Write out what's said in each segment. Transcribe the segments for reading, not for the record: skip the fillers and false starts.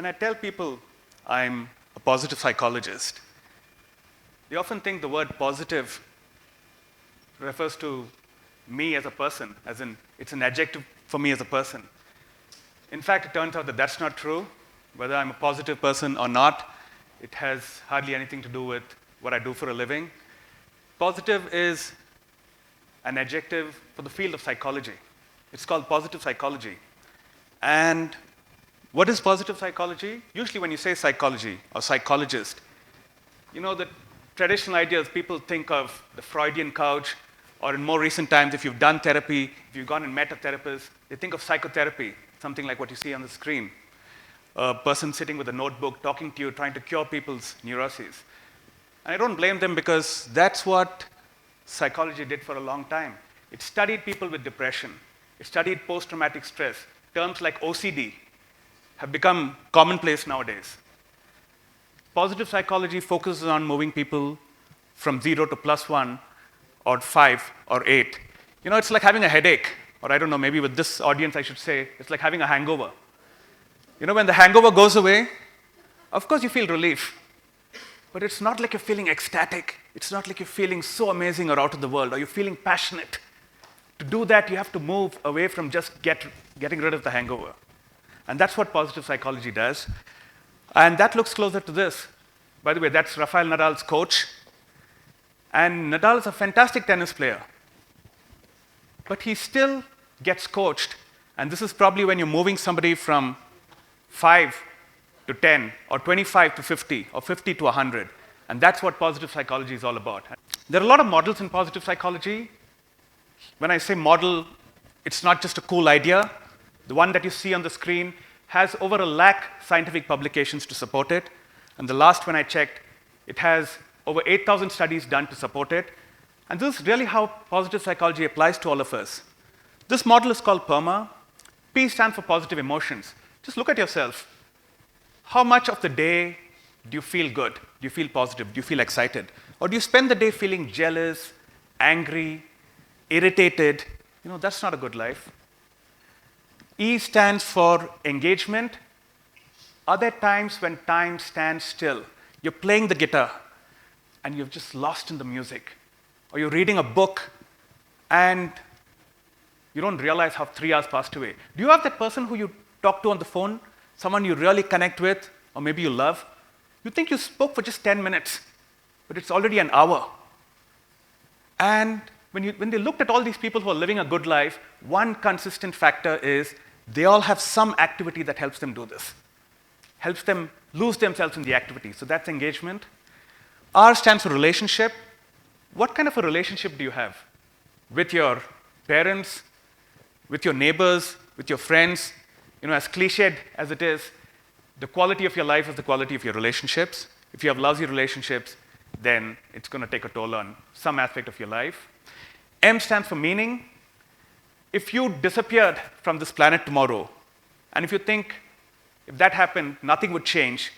I tell people I'm a positive psychologist, they often think the word positive refers to me as a person, as in it's an adjective for me as a person. In fact, it turns out that that's not true. Whether I'm a positive person or not, it has hardly anything to do with what I do for a living. Positive is an adjective for the field of psychology. It's called positive psychology. And what is positive psychology? Usually when you say psychology or psychologist, you know, the traditional ideas, people think of the Freudian couch, or in more recent times, if you've done therapy, if you've gone and met a therapist, they think of psychotherapy, something like what you see on the screen. A person sitting with a notebook, talking to you, trying to cure people's neuroses. And I don't blame them because that's what psychology did for a long time. It studied people with depression. It studied post-traumatic stress. Terms like OCD have become commonplace nowadays. Positive psychology focuses on moving people from 0 to +1 or 5 or 8. You know, it's like having a headache, or I don't know, maybe with this audience I should say, it's like having a hangover. You know, when the hangover goes away, of course you feel relief. But it's not like you're feeling ecstatic. It's not like you're feeling so amazing or out of the world, or you're feeling passionate. To do that, you have to move away from just getting rid of the hangover. And that's what positive psychology does. And that looks closer to this. By the way, that's Rafael Nadal's coach. And Nadal is a fantastic tennis player. But he still gets coached. And this is probably when you're moving somebody from 5 to 10, or 25 to 50, or 50 to 100. And that's what positive psychology is all about. There are a lot of models in positive psychology. When I say model, it's not just a cool idea. The one that you see on the screen has over 1 lakh scientific publications to support it. And the last one I checked, it has over 8,000 studies done to support it. And this is really how positive psychology applies to all of us. This model is called PERMA. P stands for positive emotions. Just look at yourself. How much of the day do you feel good? Do you feel positive? Do you feel excited? Or do you spend the day feeling jealous, angry, irritated? You know, that's not a good life. E stands for engagement. Are there times when time stands still? You're playing the guitar and you're just lost in the music. Or you're reading a book and you don't realize how 3 hours passed away. Do you have that person who you talk to on the phone, someone you really connect with, or maybe you love? You think you spoke for just 10 minutes, but it's already an hour. And when they looked at all these people who are living a good life, one consistent factor is they all have some activity that helps them do this, helps them lose themselves in the activity. So that's engagement. R stands for relationship. What kind of a relationship do you have with your parents, with your neighbors, with your friends? You know, as cliched as it is, the quality of your life is the quality of your relationships. If you have lousy relationships, then it's going to take a toll on some aspect of your life. M stands for meaning. If you disappeared from this planet tomorrow, and if you think if that happened, nothing would change,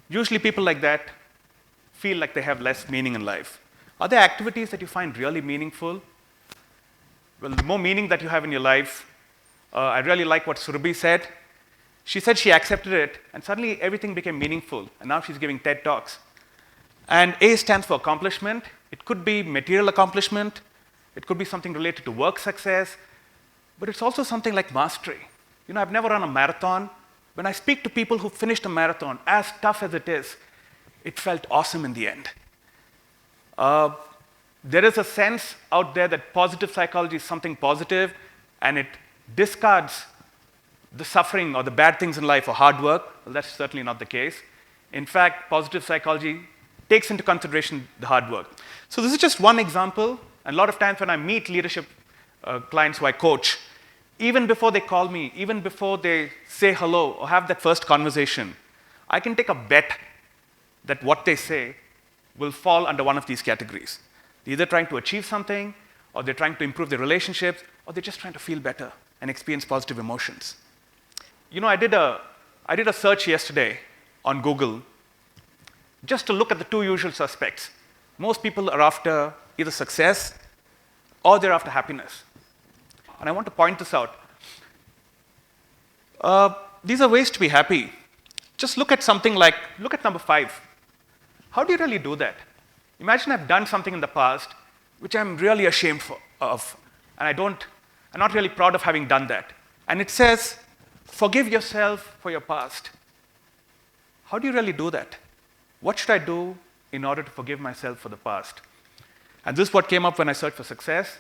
usually people like that feel like they have less meaning in life. Are there activities that you find really meaningful? Well, the more meaning that you have in your life, I really like what Surabhi said. She said she accepted it, and suddenly everything became meaningful, and now she's giving TED Talks. And A stands for accomplishment. It could be material accomplishment. It could be something related to work success. But it's also something like mastery. You know, I've never run a marathon. When I speak to people who finished a marathon, as tough as it is, it felt awesome in the end. There is a sense out there that positive psychology is something positive, and it discards the suffering or the bad things in life or hard work. Well, that's certainly not the case. In fact, positive psychology takes into consideration the hard work. So this is just one example. And a lot of times when I meet leadership clients who I coach, even before they call me, even before they say hello or have that first conversation, I can take a bet that what they say will fall under one of these categories. They're either trying to achieve something, or they're trying to improve their relationships, or they're just trying to feel better and experience positive emotions. You know, I did a search yesterday on Google just to look at the two usual suspects. Most people are after either success or they're after happiness. And I want to point this out. These are ways to be happy. just look at something like, look at number 5. How do you really do that? Imagine I've done something in the past which I'm really ashamed of, and I'm not really proud of having done that. And it says, forgive yourself for your past. How do you really do that? What should I do in order to forgive myself for the past? And this is what came up when I searched for success.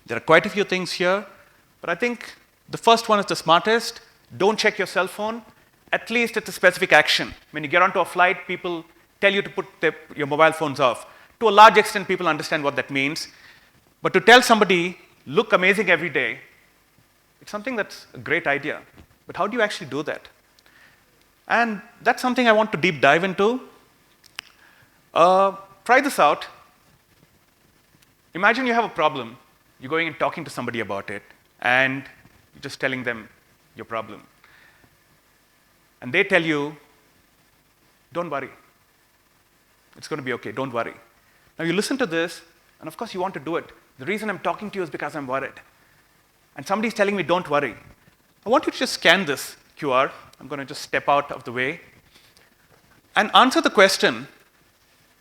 There are quite a few things here, but I think the first one is the smartest. Don't check your cell phone, at least it's a specific action. When you get onto a flight, people tell you to put your mobile phones off. To a large extent, people understand what that means. But to tell somebody, look amazing every day, it's something that's a great idea. But how do you actually do that? And that's something I want to deep dive into. Try this out. Imagine you have a problem. You're going and talking to somebody about it, and you're just telling them your problem. And they tell you, don't worry. It's going to be okay, don't worry. Now you listen to this, and of course you want to do it. The reason I'm talking to you is because I'm worried. And somebody's telling me, don't worry. I want you to just scan this QR. I'm going to just step out of the way and answer the question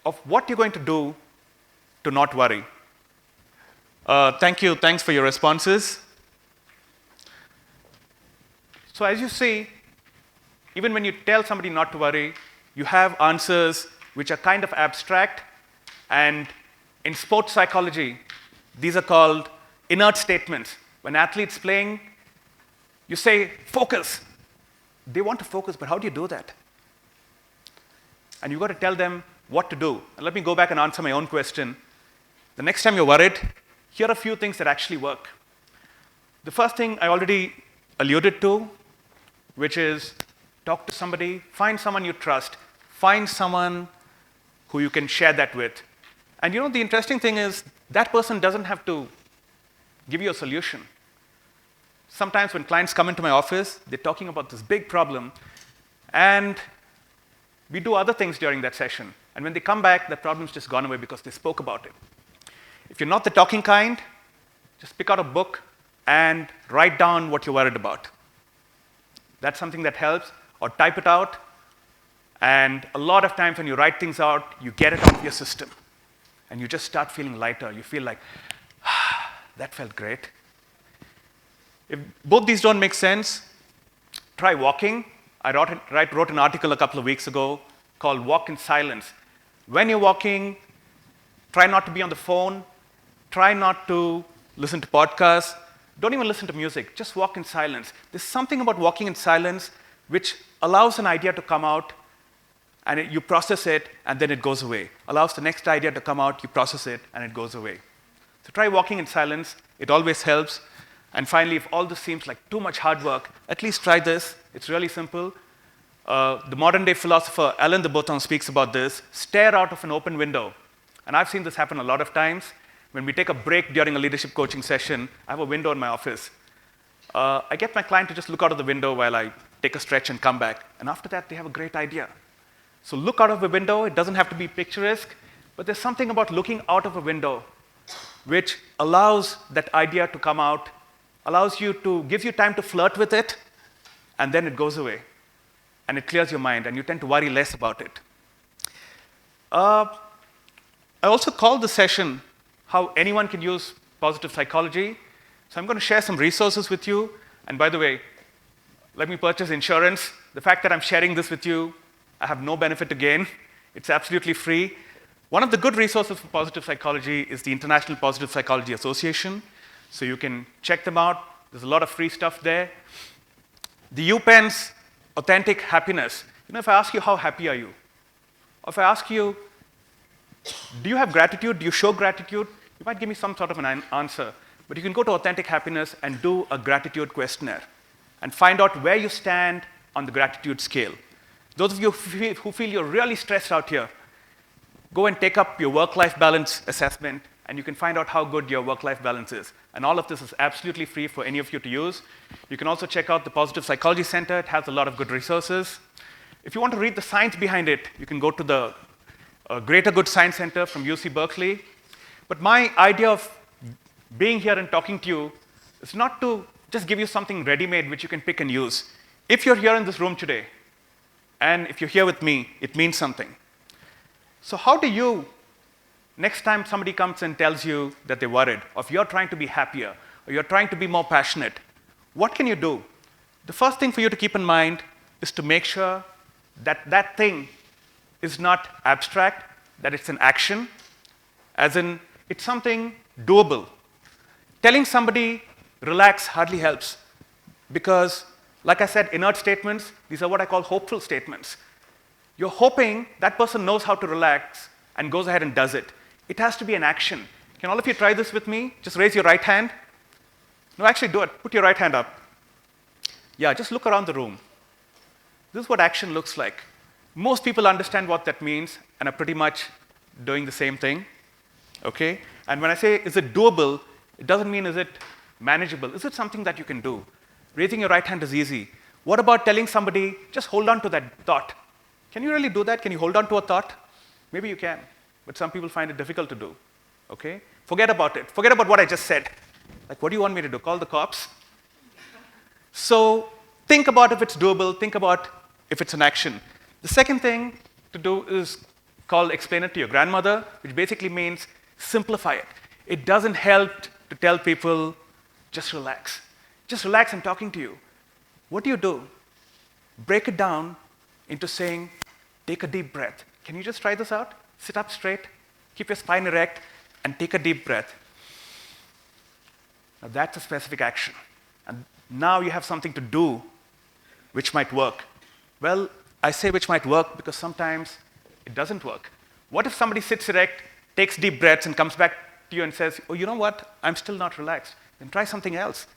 of what you're going to do to not worry. Thank you. Thanks for your responses. So as you see, even when you tell somebody not to worry, you have answers which are kind of abstract. And in sports psychology, these are called inert statements. When athletes playing, you say, focus. They want to focus, but how do you do that? And you've got to tell them what to do. And let me go back and answer my own question. The next time you're worried, here are a few things that actually work. The first thing I already alluded to, which is talk to somebody, find someone you trust, find someone who you can share that with. And you know, the interesting thing is that person doesn't have to give you a solution. Sometimes when clients come into my office, they're talking about this big problem, and we do other things during that session. And when they come back, the problem's just gone away because they spoke about it. If you're not the talking kind, just pick out a book and write down what you're worried about. That's something that helps, or type it out. And a lot of times when you write things out, you get it out of your system. And you just start feeling lighter. You feel like, that felt great. If both these don't make sense, try walking. I wrote an article a couple of weeks ago called Walk in Silence. When you're walking, try not to be on the phone. Try not to listen to podcasts. Don't even listen to music. Just walk in silence. There's something about walking in silence which allows an idea to come out, and you process it, and then it goes away. Allows the next idea to come out, you process it, and it goes away. So try walking in silence. It always helps. And finally, if all this seems like too much hard work, at least try this. It's really simple. The modern-day philosopher Alain de Botton speaks about this. Stare out of an open window. And I've seen this happen a lot of times. When we take a break during a leadership coaching session, I have a window in my office. I get my client to just look out of the window while I take a stretch and come back. And after that, they have a great idea. So look out of the window. It doesn't have to be picturesque, but there's something about looking out of a window which allows that idea to come out, gives you time to flirt with it, and then it goes away. And it clears your mind, and you tend to worry less about it. I also called the session how anyone can use positive psychology. So I'm going to share some resources with you. And by the way, let me purchase insurance. The fact that I'm sharing this with you, I have no benefit to gain. It's absolutely free. One of the good resources for positive psychology is the International Positive Psychology Association. So you can check them out. There's a lot of free stuff there. The UPenn's Authentic Happiness. You know, if I ask you, how happy are you? Or if I ask you, do you have gratitude? Do you show gratitude? You might give me some sort of an answer. But you can go to Authentic Happiness and do a gratitude questionnaire and find out where you stand on the gratitude scale. Those of you who feel you're really stressed out here, go and take up your work-life balance assessment, and you can find out how good your work-life balance is. And all of this is absolutely free for any of you to use. You can also check out the Positive Psychology Center. It has a lot of good resources. If you want to read the science behind it, you can go to the Greater Good Science Center from UC Berkeley. But my idea of being here and talking to you is not to just give you something ready-made which you can pick and use. If you're here in this room today, And if you're here with me, it means something. So how do you, next time somebody comes and tells you that they're worried, or if you're trying to be happier, or you're trying to be more passionate, what can you do? The first thing for you to keep in mind is to make sure that that thing is not abstract, that it's an action, as in it's something doable. Telling somebody relax hardly helps because, like I said, inert statements, these are what I call hopeful statements. You're hoping that person knows how to relax and goes ahead and does it. It has to be an action. Can all of you try this with me? Just raise your right hand. No, actually do it. Put your right hand up. Yeah, just look around the room. This is what action looks like. Most people understand what that means and are pretty much doing the same thing. Okay? And when I say, is it doable, it doesn't mean is it manageable. Is it something that you can do? Raising your right hand is easy. What about telling somebody, just hold on to that thought? Can you really do that? Can you hold on to a thought? Maybe you can, but some people find it difficult to do. Okay? Forget about it. Forget about what I just said. Like, what do you want me to do? Call the cops? So think about if it's doable. Think about if it's an action. The second thing to do is called explain it to your grandmother, which basically means simplify it. It doesn't help to tell people, just relax. Just relax, I'm talking to you. What do? Break it down into saying, take a deep breath. Can you just try this out? Sit up straight, keep your spine erect, and take a deep breath. Now that's a specific action. And now you have something to do which might work. Well, I say which might work because sometimes it doesn't work. What if somebody sits erect, takes deep breaths, and comes back to you and says, oh, you know what? I'm still not relaxed. Then try something else.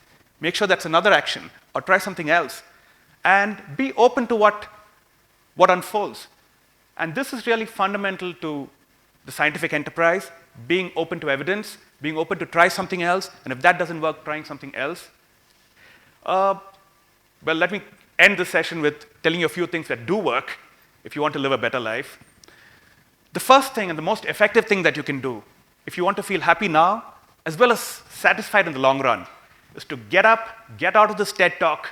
Make sure that's another action, or try something else. And be open to what unfolds. And this is really fundamental to the scientific enterprise, being open to evidence, being open to try something else, and if that doesn't work, trying something else. Well, let me end this session with telling you a few things that do work if you want to live a better life. The first thing and the most effective thing that you can do if you want to feel happy now, as well as satisfied in the long run, is to get up, get out of this TED Talk,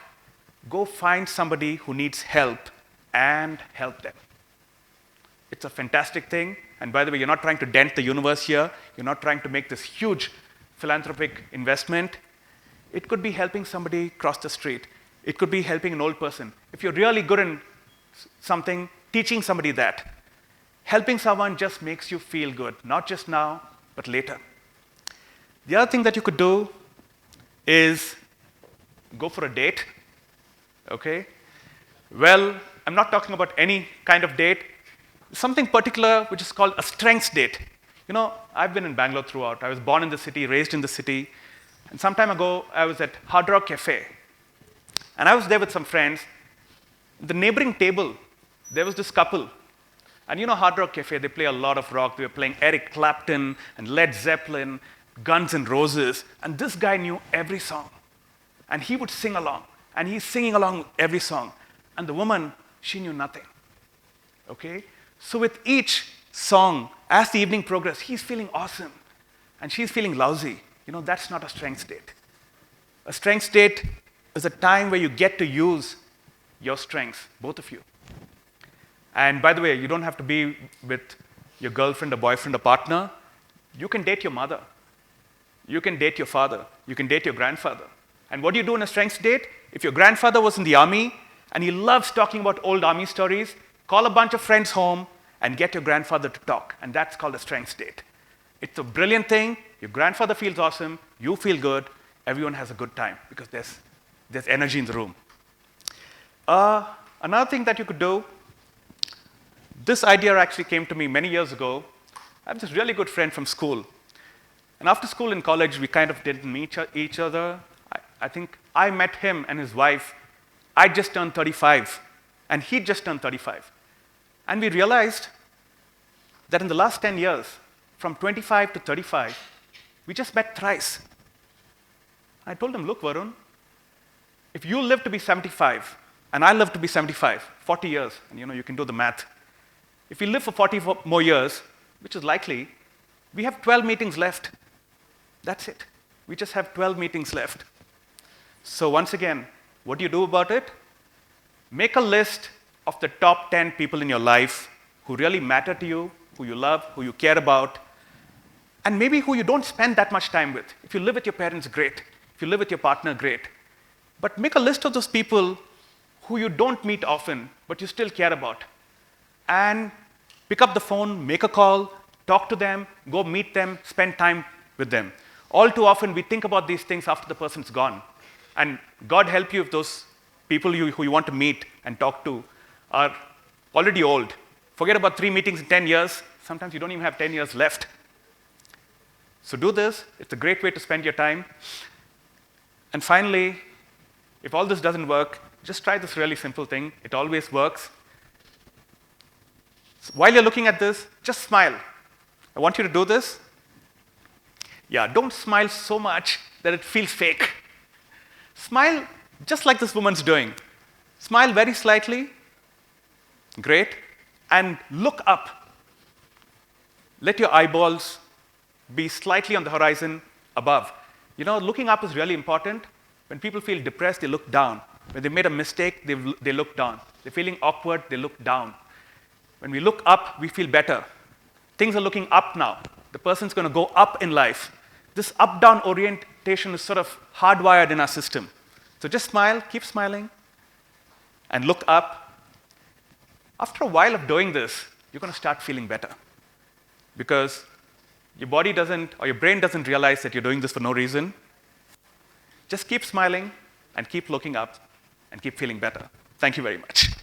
go find somebody who needs help and help them. It's a fantastic thing. And by the way, you're not trying to dent the universe here. You're not trying to make this huge philanthropic investment. It could be helping somebody cross the street. It could be helping an old person. If you're really good in something, teaching somebody that. Helping someone just makes you feel good, not just now, but later. The other thing that you could do is go for a date. Okay? Well, I'm not talking about any kind of date. Something particular which is called a strengths date. You know, I've been in Bangalore throughout. I was born in the city, raised in the city. And some time ago, I was at Hard Rock Cafe. And I was there with some friends. The neighboring table, there was this couple. And you know Hard Rock Cafe, they play a lot of rock. They were playing Eric Clapton and Led Zeppelin, Guns N' Roses. And this guy knew every song. And he would sing along. And he's singing along with every song. And the woman, she knew nothing. Okay? So with each song, as the evening progressed, he's feeling awesome. And she's feeling lousy. You know, that's not a strength state. A strength state is a time where you get to use your strengths, both of you. And by the way, you don't have to be with your girlfriend or boyfriend or partner. You can date your mother. You can date your father. You can date your grandfather. And what do you do in a strengths date? If your grandfather was in the army and he loves talking about old army stories, call a bunch of friends home and get your grandfather to talk. And that's called a strengths date. It's a brilliant thing. Your grandfather feels awesome. You feel good. Everyone has a good time because there's energy in the room. Another thing that you could do, this idea actually came to me many years ago. I have this really good friend from school. And after school and college, we kind of didn't meet each other. I think I met him and his wife. I just turned 35, and he just turned 35. And we realized that in the last 10 years, from 25 to 35, we just met thrice. I told him, look, Varun, if you live to be 75, and I live to be 75, 40 years, and you can do the math. If we live for 40 more years, which is likely, we have 12 meetings left. That's it. We just have 12 meetings left. So once again, what do you do about it? Make a list of the top 10 people in your life who really matter to you, who you love, who you care about, and maybe who you don't spend that much time with. If you live with your parents, great. If you live with your partner, great. But make a list of those people who you don't meet often, but you still care about. And pick up the phone, make a call, talk to them, go meet them, spend time with them. All too often, we think about these things after the person's gone. And God help you if those people who you want to meet and talk to are already old. Forget about 3 meetings in 10 years. Sometimes you don't even have 10 years left. So do this. It's a great way to spend your time. And finally, if all this doesn't work, just try this really simple thing. It always works. So while you're looking at this, just smile. I want you to do this. Yeah, don't smile so much that it feels fake. Smile just like this woman's doing. Smile very slightly. Great. And look up. Let your eyeballs be slightly on the horizon above. You know, looking up is really important. When people feel depressed, they look down. When they made a mistake, they look down. They're feeling awkward, they look down. When we look up, we feel better. Things are looking up now. The person's going to go up in life. This up-down orientation is sort of hardwired in our system. So just smile, keep smiling, and look up. After a while of doing this, you're going to start feeling better. Because your body doesn't, or your brain doesn't realize that you're doing this for no reason. Just keep smiling, and keep looking up, and keep feeling better. Thank you very much.